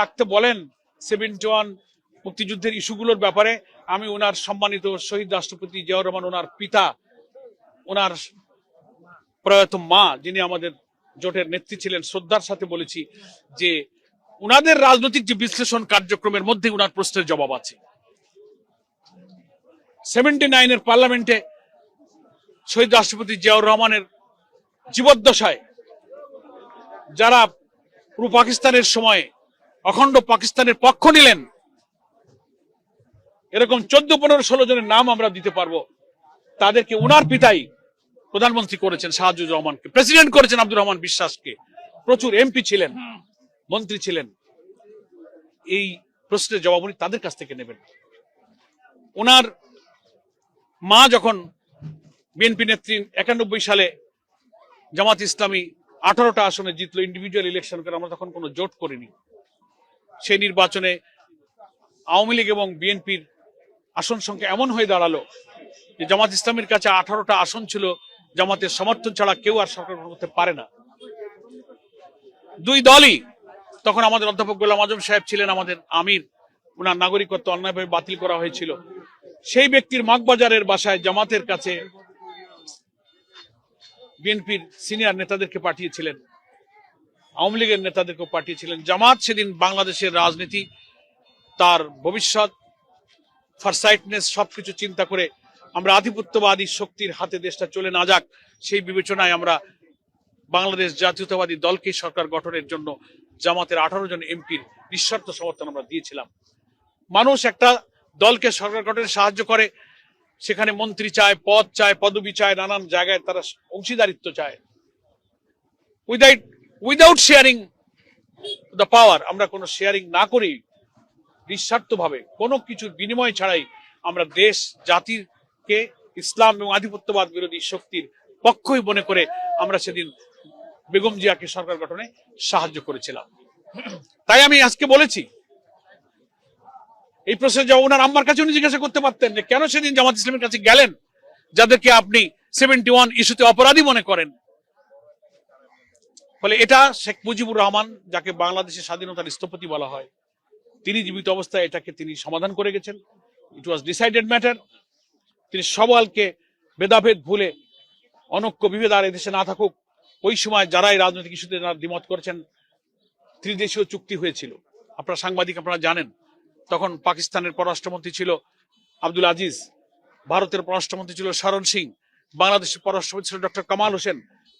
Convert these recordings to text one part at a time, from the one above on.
রাখতে বলেন 71 মুক্তিযুদ্ধের ইস্যুগুলোর ব্যাপারে আমি ওনার সম্মানিত শহীদ রাষ্ট্রপতি জিয়াউর রহমান, ওনার পিতা, ওনার প্রয়াত মা যিনি আমাদের জোটের নেত্রী ছিলেন, শ্রদ্ধার সাথে বলেছি যে উনাদের রাজনৈতিক যে বিশ্লেষণ কার্যক্রমের মধ্যে উনার প্রশ্নের জবাব আছে। 79 এর পার্লামেন্টে শহীদ রাষ্ট্রপতি জিয়াউর রহমানের জীবদ্দশায় যারা পূর্ব পাকিস্তানের সময় অখণ্ড পাকিস্তানের পক্ষ নিলেন, এরকম 14, 15, 16 জনের নাম আমরা দিতে পারবো। তাদেরকে উনার পিতাই প্রধানমন্ত্রী করেছেন, শাহজুর রহমানকে প্রেসিডেন্ট করেছেন, আব্দুর রহমান বিশ্বাসকে, প্রচুর এমপি ছিলেন, মন্ত্রী ছিলেন। এই প্রশ্নের জবাব উনি তাদের কাছ থেকে নেবেন। ওনার মা যখন বিএনপি নেত্রী 91 সালে জামাত ইসলামী 18টা আসনে জিতলো, ইন্ডিভিজুয়াল ইলেকশন করে, আমরা তখন কোনো জোট করিনি। সেই নির্বাচনে আওয়ামী লীগ এবং বিএনপির আসন সংখ্যা এমন হয়ে দাঁড়ালো যে জামাত ইসলামের কাছে 18টা আসন ছিল, জামাতের সমর্থন ছাড়া কেউ আর সরকার করতে পারে না। দুই দলই তখন, আমাদের অধ্যাপক গোলাম আজম সাহেব ছিলেন আমাদের আমির, ওনার নাগরিকত্ব অন্যায়ভাবে বাতিল করা হয়েছিল। সেই ব্যক্তির মগবাজারের বাসায় জামাতের কাছে বিএনপির সিনিয়র নেতাদেরকে পাঠিয়েছিলেন, আওয়ামী লীগের নেতাদেরকেও পাঠিয়েছিলেন। জামাত সেদিন বাংলাদেশের রাজনীতি, তার ভবিষ্যৎ, ফারসাইটনেস সবকিছু চিন্তা করে আমরা আধিপত্যবাদী শক্তির হাতে দেশটা চলে না যাক, সেই বিবেচনায় আমরা বাংলাদেশ জাতীয়তাবাদী দলকে সরকার গঠনের জন্য জামাতের 18 জন এমপির নিঃশর্ত সমর্থন আমরা দিয়েছিলাম। মানুষ একটা দলকে সরকার গঠনে সাহায্য করে, সেখানে মন্ত্রী চায়, পদ চায়, পদবি চায়, নানান জায়গায় তারা অংশীদারিত্ব চায়। উইদাউট শেয়ারিং দ্য পাওয়ার, আমরা কোনো শেয়ারিং না করেই নিঃস্বার্থভাবে কোনো কিছুর বিনিময় ছাড়াই আমরা দেশ জাতিকে ইসলাম এবং আধিপত্যবাদ বিরোধী শক্তির পক্ষই মনে করে আমরা সেদিন বেগম জিয়াকে সরকার গঠনে সাহায্য করেছিলাম। তাই আমি আজকে বলেছি, এই প্রশ্নের জবাব ওনার আম্মার কাছে উনি জিজ্ঞাসা করতে পারতেন যে কেন সেদিন জামাত ইসলামের কাছে গেলেন, যাদেরকে আপনি 71 ইস্যুতে অপরাধী মনে করেন। ফলে এটা শেখ মুজিবুর রহমান, যাকে বাংলাদেশের স্বাধীনতার স্থপতি বলা হয়, তিনি জীবিত অবস্থায় এটাকে তিনি সমাধান করে গেছেন। ইট ওয়াজ ডিসাইডেড ম্যাটার। তিনি সবালকে ভেদাভেদ ভুলে, অনৈক্য বিভেদ আর এদেশে না থাকুক, ওই সময় যারা এই রাজনৈতিক ইস্যুতে দ্বিমত করেছেন, ত্রিদেশীয় চুক্তি হয়েছিল। আপনারা সাংবাদিক, আপনারা জানেন, তখন পাকিস্তানের পররাষ্ট্রমন্ত্রী ছিল আব্দুল আজিজ, ভারতের পররাষ্ট্রমন্ত্রী ছিল শরণ সিং, বাংলাদেশের পররাষ্ট্রমন্ত্রী ছিল ডক্টর কামাল হোসেন।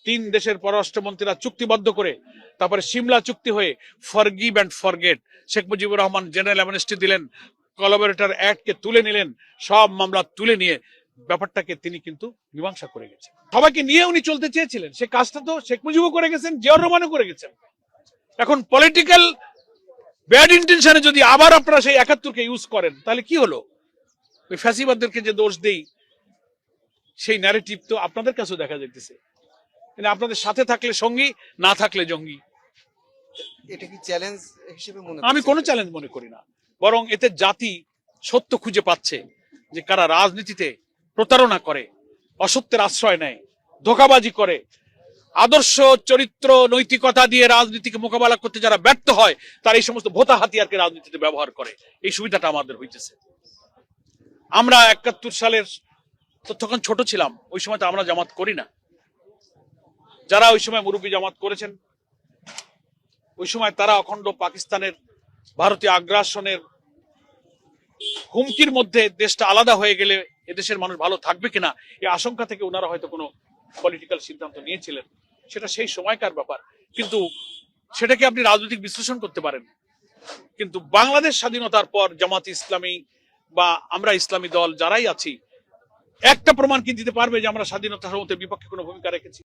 3 দেশের পররাষ্ট্রমন্ত্রীরা চুক্তিবদ্ধ করে তারপরে সিমলা চুক্তি হয়ে forgive and forget, Sheikh Mujibur Rahman general amnesty দিলেন, কোলাবরেটর অ্যাক্টকে তুলে নিলেন, সব মামলা তুলে নিয়ে ব্যাপারটাকে তিনি কিন্তু মীমাংসা করে গেছেন। সবাইকে নিয়ে উনি চলতে চেয়েছিলেন, সে কাজটা তো শেখ মুজিবও করে গেছেন, জিয়াউর রহমানও করে গেছেন। এখন পলিটিক্যাল ব্যাড ইন্টেনশনে যদি আবার আপনারা সেই 71কে ইউজ করেন, তাহলে কি হলো? ওই ফ্যাসিবাদদেরকে যে দোষ দেই, সেই ন্যারেটিভ তো আপনাদের কাছেও দেখা যাইতেছে। আপনাদের সাথে থাকলে সঙ্গী, না থাকলে জঙ্গি। এটা কি চ্যালেঞ্জ হিসেবে মনে আমি কোনো চ্যালেঞ্জ মনে করি না, বরং এতে জাতি সত্য খুঁজে পাচ্ছে যে কারা রাজনীতিতে প্রতারণা করে, অসত্যের আশ্রয় নেয়, ধোঁকাবাজি করে, আদর্শ চরিত্র নৈতিকতা দিয়ে রাজনীতিকে মোকাবেলা করতে যারা ব্যর্থ হয়, তারা এই সমস্ত ভোতা হাতিয়ারকে রাজনীতিতে ব্যবহার করে। এই সুবিধাটা আমাদের হইতেছে। আমরা 71 সালের তখন ছোট ছিলাম, ওই সময় তো আমরা জামাত করি না। যারা ওই সময় মুরব্বী জামাত করেছেন, ওই সময় তারা অখণ্ড পাকিস্তানের ভারতীয় আগ্রাসনের হুমকির মধ্যে দেশটা আলাদা হয়ে গেলে এদেশের মানুষ ভালো থাকবে কিনা, এই আশঙ্কা থেকে ওনারা হয়তো কোনো পলিটিক্যাল সিদ্ধান্ত নিয়েছিলেন। সেটা সেই সময়কার ব্যাপার, কিন্তু সেটাকে আপনি রাজনৈতিক বিশ্লেষণ করতে পারেন। কিন্তু বাংলাদেশ স্বাধীনতার পর জামাত ইসলামী বা আমরা ইসলামী দল যারাই আছি, একটা প্রমাণ কি দিতে পারবে যে আমরা স্বাধীনতার বিপক্ষে কোনো ভূমিকা রেখেছি?